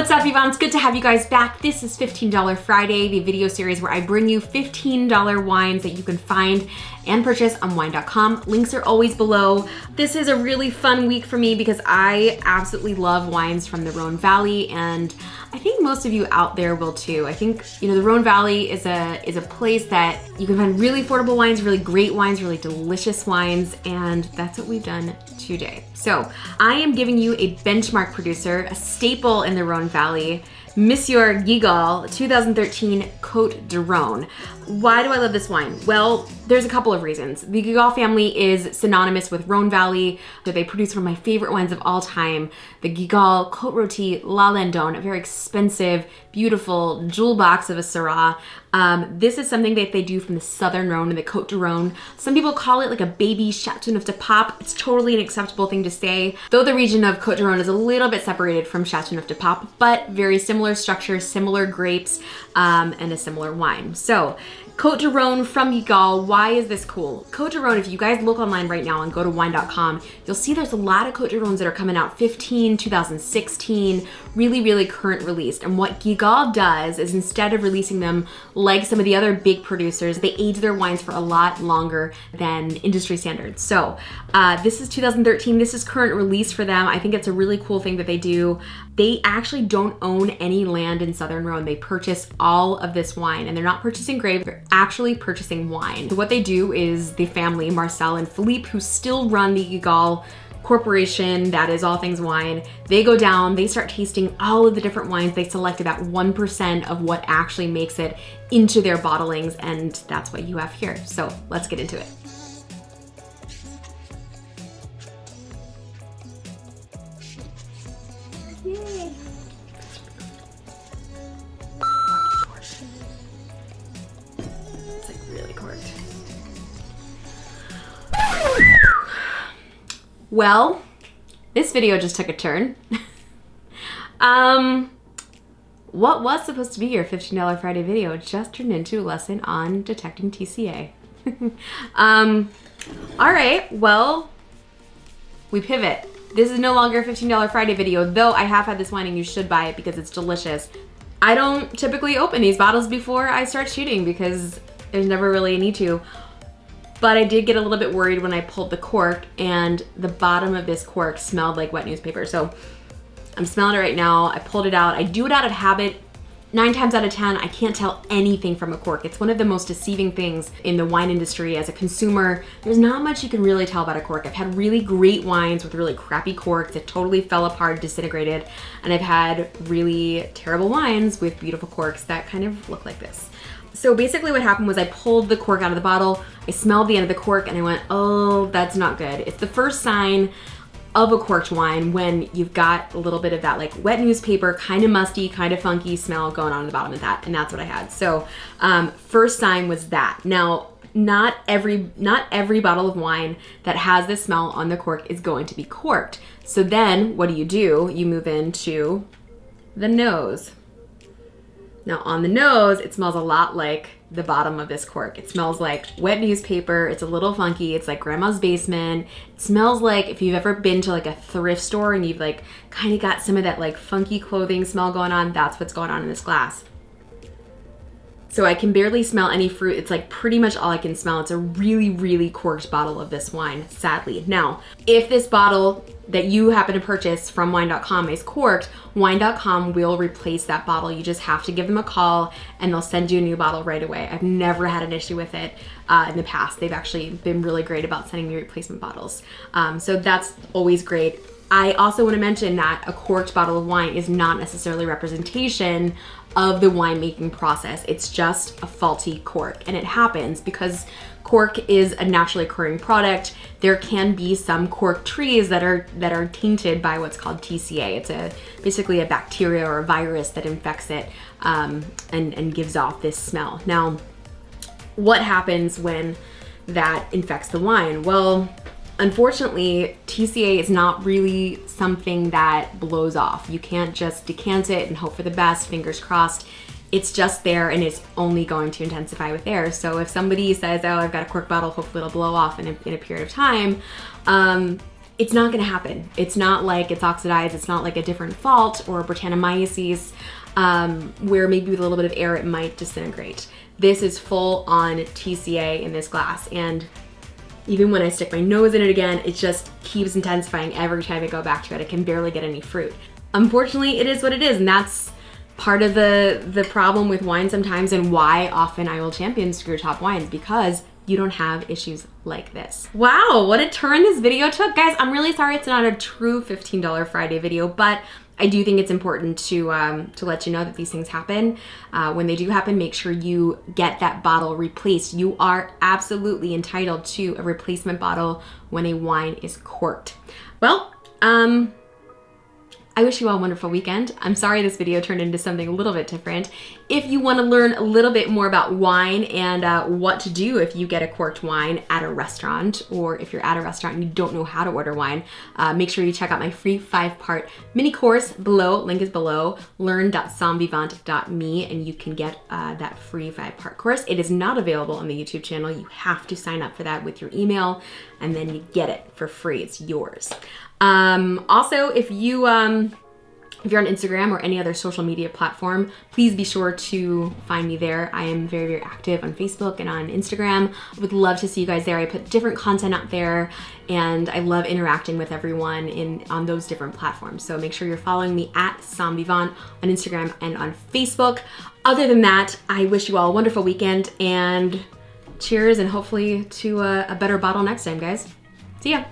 What's up, Vivants? Good to have you guys back. This is $15 Friday, the video series where I bring you $15 wines that you can find and purchase on wine.com. Links are always below. This is a really fun week for me because I absolutely love wines from the Rhone Valley, and I think most of you out there will too. I think, you know, the Rhone Valley is a place that you can find really affordable wines, really great wines, really delicious wines, and that's what we've done today. So I am giving you a benchmark producer, a staple in the Rhone Valley, Monsieur Guigal 2013 Cotes de Rhone. Why do I love this wine? Well, there's a couple of reasons. The Guigal family is synonymous with Rhone Valley. So they produce one of my favorite wines of all time, the Guigal Côte Rôtie La Landon, a very expensive, beautiful jewel box of a Syrah. This is something that they do from the southern Rhone and the Côte de Rhone. Some people call it like a baby Chateauneuf de Pape. It's totally an acceptable thing to say, though the region of Côte de Rhone is a little bit separated from Chateauneuf de Pape, but very similar structure, similar grapes, and a similar wine. So, Côte de Rhone from Guigal. Why is this cool? Côte de Rhone, if you guys look online right now and go to wine.com, you'll see there's a lot of Côte de Rhones that are coming out 2016, really current released. And what Guigal does is, instead of releasing them like some of the other big producers, they age their wines for a lot longer than industry standards. So this is 2013. This is current release for them. I think it's a really cool thing that they do. They actually don't own any land in southern Rhone. They purchase all of this wine, and they're not purchasing grapes, they're actually purchasing wine. So what they do is the family, Marcel and Philippe, who still run the Guigal corporation that is all things wine, they go down, they start tasting all of the different wines. They select about 1% of what actually makes it into their bottlings, and that's what you have here. So let's get into it. Yay. It's like really corked. Well, this video just took a turn. What was supposed to be your $15 Friday video just turned into a lesson on detecting TCA. All right, well, we pivot. This is no longer a $15 Friday video, though I have had this wine and you should buy it because it's delicious. I don't typically open these bottles before I start shooting because there's never really a need to. But I did get a little bit worried when I pulled the cork, and the bottom of this cork smelled like wet newspaper. So I'm smelling it right now. I pulled it out. I do it out of habit. 9 times out of 10, I can't tell anything from a cork. It's one of the most deceiving things in the wine industry as a consumer. There's not much you can really tell about a cork. I've had really great wines with really crappy corks that totally fell apart, disintegrated, and I've had really terrible wines with beautiful corks that kind of look like this. So basically what happened was I pulled the cork out of the bottle, I smelled the end of the cork, and I went, oh, that's not good. It's the first sign of a corked wine when you've got a little bit of that like wet newspaper, kind of musty, kind of funky smell going on in the bottom of that, and that's what I had. So first sign was that. Now, not every bottle of wine that has this smell on the cork is going to be corked. So then what do? You move into the nose. Now on the nose, it smells a lot like the bottom of this cork. It smells like wet newspaper. It's a little funky. It's like grandma's basement. It smells like if you've ever been to like a thrift store and you've like kind of got some of that like funky clothing smell going on. That's what's going on in this glass. So I can barely smell any fruit. It's like pretty much all I can smell. It's a really corked bottle of this wine, sadly. Now, if this bottle that you happen to purchase from wine.com is corked, wine.com will replace that bottle. You just have to give them a call and they'll send you a new bottle right away. I've never had an issue with it in the past. They've actually been really great about sending me replacement bottles. So that's always great. I also want to mention that a corked bottle of wine is not necessarily representation of the winemaking process. It's just a faulty cork, and it happens because cork is a naturally occurring product. There can be some cork trees that are tainted by what's called TCA. It's basically a bacteria or a virus that infects it and gives off this smell. Now, what happens when that infects the wine? Well, unfortunately, TCA is not really something that blows off. You can't just decant it and hope for the best, fingers crossed. It's just there, and it's only going to intensify with air. So if somebody says, oh, I've got a cork bottle, hopefully it'll blow off in a period of time, it's not gonna happen. It's not like it's oxidized, it's not like a different fault or Brettanomyces, where maybe with a little bit of air it might disintegrate. This is full on TCA in this glass, and even when I stick my nose in it again, it just keeps intensifying every time I go back to it. I can barely get any fruit. Unfortunately, it is what it is, and that's part of the problem with wine sometimes, and why often I will champion screw top wines, because you don't have issues like this. Wow, what a turn this video took. Guys, I'm really sorry it's not a true $15 Friday video, but I do think it's important to let you know that these things happen. When they do happen, make sure you get that bottle replaced. You are absolutely entitled to a replacement bottle when a wine is corked. Well, I wish you all a wonderful weekend. I'm sorry this video turned into something a little bit different. If you want to learn a little bit more about wine and what to do if you get a corked wine at a restaurant, or if you're at a restaurant and you don't know how to order wine, make sure you check out my free 5-part mini course below. Link is below, learn.sommvivant.me, and you can get that free 5-part course. It is not available on the YouTube channel. You have to sign up for that with your email, and then you get it for free. It's yours. Also, if you're on Instagram or any other social media platform, please be sure to find me there. I am very, very active on Facebook and on Instagram. I would love to see you guys there. I put different content out there, and I love interacting with everyone on those different platforms. So make sure you're following me at SOMMVIVANT on Instagram and on Facebook. Other than that, I wish you all a wonderful weekend, and cheers, and hopefully to a better bottle next time, guys. See ya.